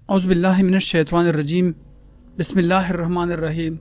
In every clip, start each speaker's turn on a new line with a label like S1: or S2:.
S1: औज़ुबिल्लाहि मिनश्शैतानिर्रजीम बिस्मिल्लाहिर्रहमानिर्रहीम।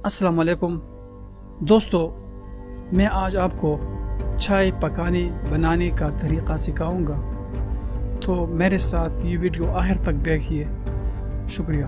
S1: अस्सलाम वालेकुम दोस्तों, मैं आज आपको चाय पकाने बनाने का तरीक़ा सिखाऊंगा, तो मेरे साथ ये वीडियो आखिर तक देखिए। शुक्रिया।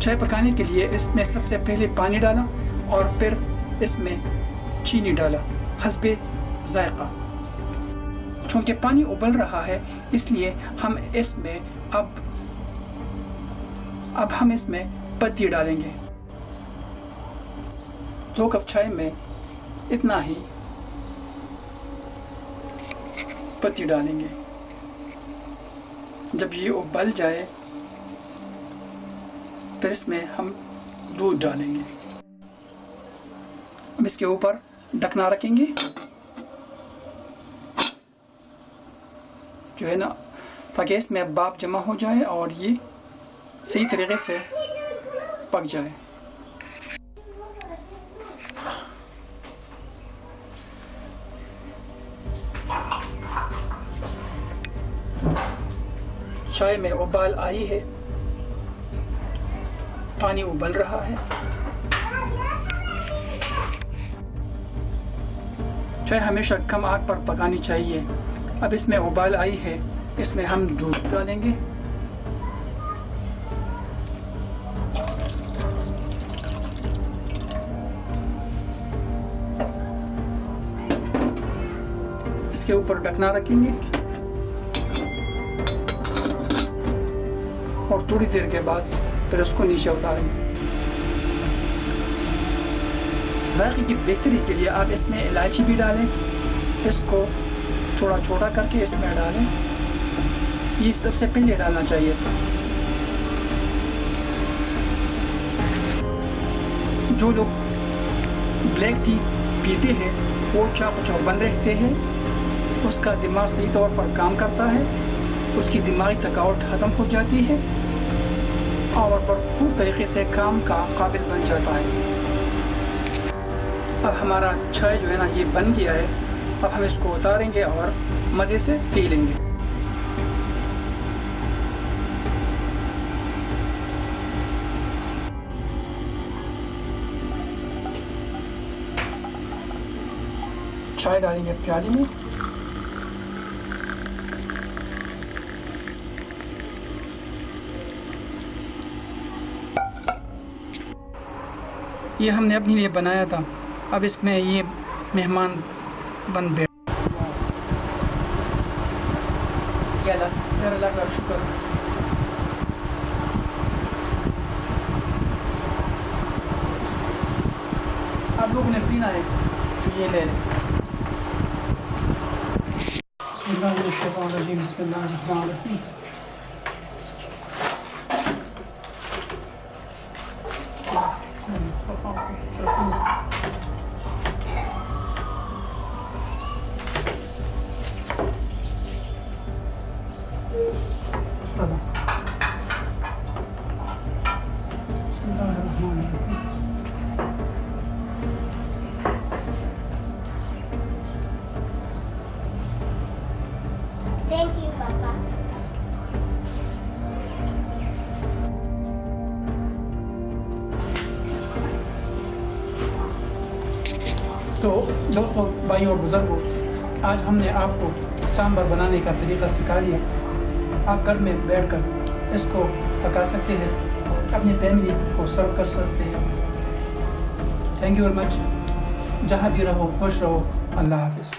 S2: चाय पकाने के लिए इसमें सबसे पहले पानी डाला और फिर इसमें चीनी डाला हस्बे जायका। चूँकि पानी उबल रहा है इसलिए हम इसमें अब हम इसमें पत्ती डालेंगे। 2 कप चाय में इतना ही पत्ती डालेंगे। जब ये उबल जाए फिर इसमें हम दूध डालेंगे। अब इसके ऊपर ढकना रखेंगे, जो है ना, ताकि इसमें भाप जमा हो जाए और ये सही तरीके से पक जाए। चाय में उबाल आई है, पानी उबल रहा है। चाय हमेशा कम आग पर पकानी चाहिए। अब इसमें उबाल आई है, इसमें हम दूध डालेंगे। इसके ऊपर ढकना रखेंगे और थोड़ी देर के बाद फिर उसको नीचे उतारेंगे। जायके की बेहतरी के लिए आप इसमें इलायची भी डालें। इसको थोड़ा छोटा करके इसमें डालें, ये सबसे पहले डालना चाहिए था। जो लोग ब्लैक टी पीते हैं वो चाप चौबंद रखते हैं, उसका दिमाग सही तौर पर काम करता है, उसकी दिमागी थकावट ख़त्म हो जाती है और भरपूर तरीके से काम का काबिल बन जाता है। अब हमारा चाय जो है ना ये बन गया है। अब हम इसको उतारेंगे और मज़े से पी लेंगे। चाय डालेंगे प्याली में। ये हमने अपने लिए बनाया था, अब इसमें ये मेहमान बन बैठ। अल्लाह का शुक्र। आप लोगों ने पीना है तो ये ले लें। बिस्मिल्लाहिर्रहमानिर्रहीम।
S3: Thank you, Papa.
S2: तो दोस्तों, भाई और बुजुर्गों, आज हमने आपको सांभर बनाने का तरीका सिखा दिया। आप घर में बैठकर इसको पका सकते हैं, अपनी फैमिली को सर्व कर सकते हैं। Thank you very much. जहाँ भी रहो खुश रहो। अल्लाह हाफिज़।